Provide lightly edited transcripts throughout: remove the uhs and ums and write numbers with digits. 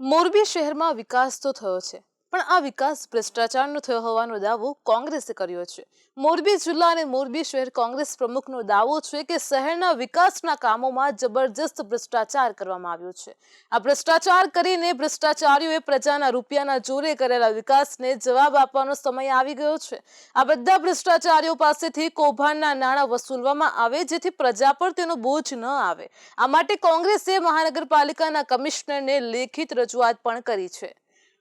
મોરબી શહેરમાં વિકાસ તો થયો છે, પણ આ વિકાસ ભ્રષ્ટાચારનો થયો હોવાનો દાવો કોંગ્રેસે કર્યો છે. મોરબી જિલ્લા અને મોરબી શહેર કોંગ્રેસ પ્રમુખનો દાવો છે કે શહેરના વિકાસના કામોમાં જબરજસ્ત ભ્રષ્ટાચાર કરવામાં આવ્યો છે. આ ભ્રષ્ટાચાર કરીને ભ્રષ્ટાચારીઓએ પ્રજાના રૂપિયાના જોરે કરેલા વિકાસને જવાબ આપવાનો સમય આવી ગયો છે. આ બધા ભ્રષ્ટાચારીઓ પાસેથી કૌભાંડના નાણાં વસૂલવામાં આવે, જેથી પ્રજા પર તેનો બોજ ન આવે. આ માટે કોંગ્રેસે મહાનગરપાલિકાના કમિશનરને લેખિત રજૂઆત પણ કરી છે.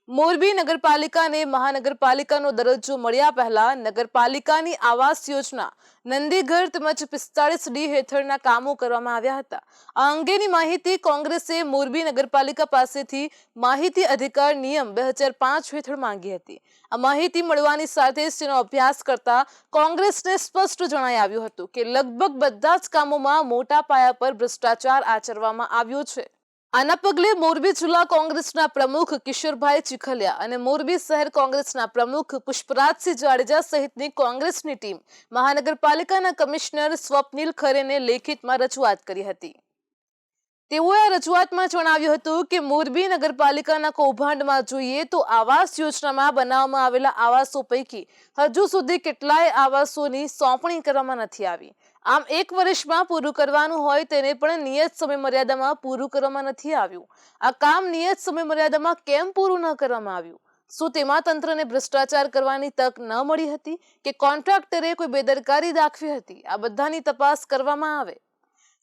મોરબી નગરપાલિકાને મહાનગરપાલિકાનો દરજ્જો મળ્યા પહેલા નગરપાલિકાની આવાસ યોજના, નંદીઘર તેમજ 45D હેઠળના કામો કરવામાં આવ્યા હતા. આ અંગેની માહિતી કોંગ્રેસે મોરબી નગરપાલિકા પાસેથી માહિતી અધિકાર નિયમ 2005 હેઠળ માંગી હતી. આ માહિતી મળવાની સાથે જ તેનો અભ્યાસ કરતા કોંગ્રેસને સ્પષ્ટ જણાઈ આવ્યું હતું કે લગભગ બધા જ કામોમાં મોટા પાયા પર ભ્રષ્ટાચાર આચરવામાં આવ્યો છે. આના પગલે મોરબી જિલ્લા કોંગ્રેસના પ્રમુખ કિશોરભાઈ ચીખલિયા અને મોરબી શહેર કોંગ્રેસના પ્રમુખ પુષ્પરાજસિંહ જાડેજા સહિતની કોંગ્રેસની ટીમ મહાનગરપાલિકાના કમિશનર સ્વપ્નિલ ખરેને લેખિતમાં રજૂઆત કરી હતી. તેઓએ આ રજૂઆતમાં જણાવ્યું હતું કે મોરબી નગરપાલિકાના કૌભાંડમાં જોઈએ તો આવાસ યોજનામાં બનાવવામાં આવેલા આવાસો પૈકી હજુ સુધી કેટલાય આવાસોની સોંપણી કરવામાં નથી આવી. આમ 1 વર્ષમાં પૂરું કરવાનું હોય તેને પણ નિયત સમય મર્યાદામાં પૂરું કરવામાં નથી આવ્યું. આ કામ નિયત સમય મર્યાદામાં કેમ પૂરું ન કરવામાં આવ્યું? શું તેમાં તંત્રને ભ્રષ્ટાચાર કરવાની તક ન મળી હતી કે કોન્ટ્રાક્ટરે કોઈ બેદરકારી દાખવી હતી? આ બધાની તપાસ કરવામાં આવે.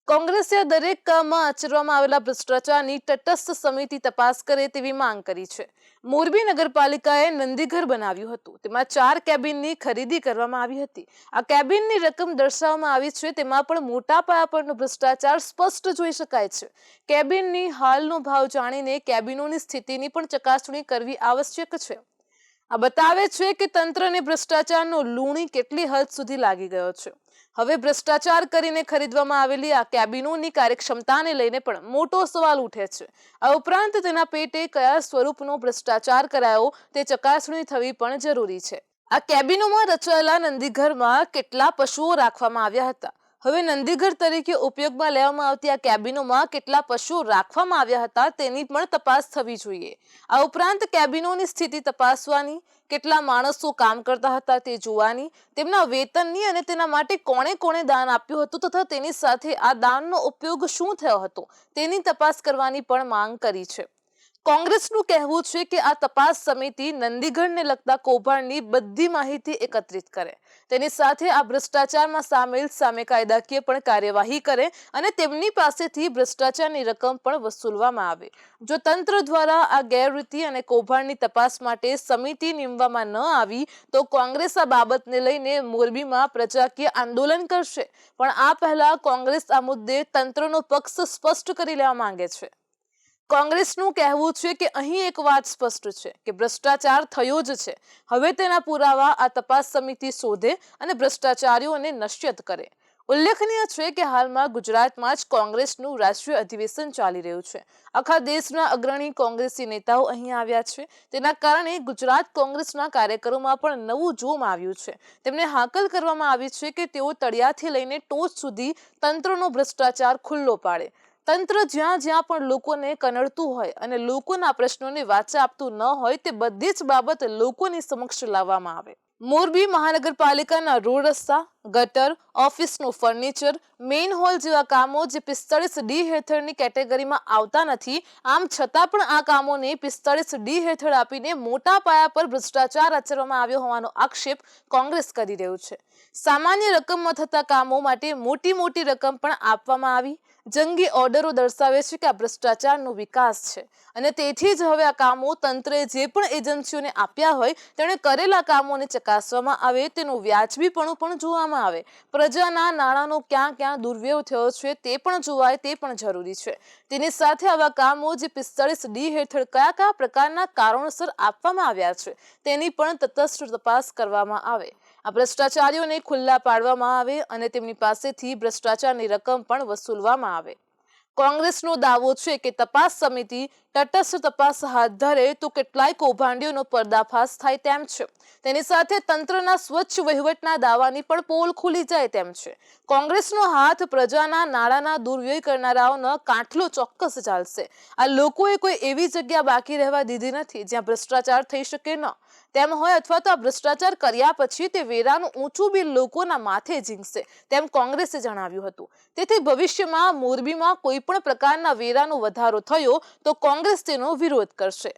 કોંગ્રેસે દરેક કામમાં આચરવામાં આવેલા ભ્રષ્ટાચારની તટસ્થ સમિતિ તપાસ કરે તેવી માંગ કરી છે. મોરબી નગરપાલિકાએ નંદીઘર બનાવ્યું હતું, તેમાં 4 કેબિનની ખરીદી કરવામાં આવી હતી. આ કેબિનની રકમ દર્શાવવામાં આવી છે, તેમાં પણ મોટા પાયા પરનો ભ્રષ્ટાચાર સ્પષ્ટ જોઈ શકાય છે. કેબિનની હાલનો ભાવ જાણીને કેબિનોની સ્થિતિની પણ ચકાસણી કરવી આવશ્યક છે. આ બતાવે છે કે તંત્રને ભ્રષ્ટાચારનો લૂણી કેટલી હદ સુધી લાગી ગયો છે. હવે ભ્રષ્ટાચાર કરીને ખરીદવામાં આવેલી આ કેબિનોની કાર્યક્ષમતાને લઈને પણ મોટો સવાલ ઉઠે છે. આ ઉપરાંત તેના પેટે કયા સ્વરૂપનો ભ્રષ્ટાચાર કરાયો તે ચકાસણી થવી પણ જરૂરી છે. આ કેબિનોમાં રચાયેલા નંદીઘરમાં કેટલા પશુઓ રાખવામાં આવ્યા હતા? હવે નંદીઘર તરીકે ઉપયોગમાં લેવામાં આવતી આ કેબિનોમાં કેટલા પશુઓ રાખવામાં આવ્યા હતા તેની પણ તપાસ થવી જોઈએ. આ ઉપરાંત કેબિનોની સ્થિતિ તપાસવાની, કેટલા માણસો કામ કરતા હતા તે જોવાની, તેમના વેતનની અને તેના માટે કોણે કોણે દાન આપ્યું હતું તથા તેની સાથે આ દાનનો ઉપયોગ શું થયો હતો તેની તપાસ કરવાની પણ માંગ કરી છે. કોંગ્રેસનું કહેવું છે કે આ તપાસ સમિતિ નંદીઘરને લગતા કૌભાંડની બધી માહિતી એકત્રિત કરે, તેની સાથે આ ભ્રષ્ટાચારમાં સામેલ સામે કાયદાકીય પણ કાર્યવાહી કરે અને તેમની પાસેથી ભ્રષ્ટાચારની રકમ પણ વસૂલવામાં આવે. જો તંત્ર દ્વારા આ ગેરરીતિ અને કૌભાંડની તપાસ માટે સમિતિ નીમવામાં ન આવી તો કોંગ્રેસ આ બાબતને લઈને મોરબીમાં પ્રજાકીય આંદોલન કરશે. પણ આ પહેલા કોંગ્રેસ આ મુદ્દે તંત્રનો પક્ષ સ્પષ્ટ કરી લેવા માંગે છે. કોંગ્રેસનું કહેવું છે કે અહીં એક વાત સ્પષ્ટ છે કે ભ્રષ્ટાચાર થયો જ છે. હવે તેના પુરાવા આ તપાસ સમિતિ શોધે અને ભ્રષ્ટાચારીઓને નશ્યત કરે. ઉલ્લેખનીય છે કે હાલમાં ગુજરાતમાં જ કોંગ્રેસનું રાષ્ટ્રીય અધિવેશન ચાલી રહ્યું છે. આખા દેશના અગ્રણી કોંગ્રેસી નેતાઓ અહીં આવ્યા છે. તેના કારણે ગુજરાત કોંગ્રેસના કાર્યકરોમાં પણ નવું જોમ આવ્યું છે. તેમને હાકલ કરવામાં આવી છે કે તેઓ તળિયાથી લઈને ટોચ સુધી તંત્રનો ભ્રષ્ટાચાર ખુલ્લો પાડે. તંત્ર જ્યાં જ્યાં પણ લોકોને કનડતું હોય અને લોકોના પ્રશ્નોને વાચા આપતું ન હોય તે બધી જ બાબત લોકોની સમક્ષ લાવવામાં આવે. મોરબી મહાનગરપાલિકાના રોડ રસ્તા, ગટર, ઓફિસનું ફર્નિચર, મેઇન હોલ જેવા કામો જે 45D હેઠળની કેટેગરીમાં આવતા નથી, આમ છતાં પણ આ કામોને 45D હેઠળ આપીને મોટા પાયા પર ભ્રષ્ટાચાર આચરવામાં આવ્યો હોવાનો આક્ષેપ કોંગ્રેસ કરી રહ્યું છે. સામાન્ય રકમમાં થતા કામો માટે મોટી મોટી રકમ પણ આપવામાં આવી. જંગી ઓર્ડરો દર્શાવે છે કે આ ભ્રષ્ટાચારનો વિકાસ છે અને તેથી જ હવે આ કામો તંત્રે જે પણ એજન્સીઓને આપ્યા હોય તેણે કરેલા કામોને ચકાસવામાં આવે, તેનું વ્યાજબીપણું પણ જોવામાં આવે. પ્રજાના નાણાંનો ક્યાં ક્યાં દુર્વ્યય થયો છે તે પણ જોવાય, તે પણ જરૂરી છે. તેની સાથે આવા કામો જે 45D હેઠળ કયા કયા પ્રકારના કારણોસર આપવામાં આવ્યા છે તેની પણ તટસ્થ તપાસ કરવામાં આવે. આ ભ્રષ્ટાચારીઓને ખુલ્લા પાડવામાં આવે અને તેમની પાસેથી ભ્રષ્ટાચારની રકમ પણ વસૂલવામાં આવે. કોંગ્રેસનો દાવો છે કે તપાસ સમિતિ તટસ્થ તપાસ હાથ ધરે તો કેટલાય કૌભાંડીઓનો પર્દાફાશ થાય તેમ છે. તેની સાથે તંત્રના સ્વચ્છ વહીવટના દાવાની પણ પોલ ખુલી જાય તેમ છે. કોંગ્રેસનો હાથ પ્રજાના નાણાંના દુર્વ્યય કરનારાઓનો કાંઠલો ચોક્કસ ચાલશે. આ લોકોએ કોઈ એવી જગ્યા બાકી રહેવા દીધી નથી જ્યાં ભ્રષ્ટાચાર થઈ શકે ન. તેમ હોય અથવા તો આ ભ્રષ્ટાચાર કર્યા પછી તે વેરાનું ઊંચું બિલ લોકોના માથે ઝીંકશે તેમ કોંગ્રેસે જણાવ્યું હતું. તેથી ભવિષ્યમાં મોરબીમાં કોઈ પણ પ્રકારના વેરાનો વધારો થયો તો કોંગ્રેસ તેનો વિરોધ કરશે.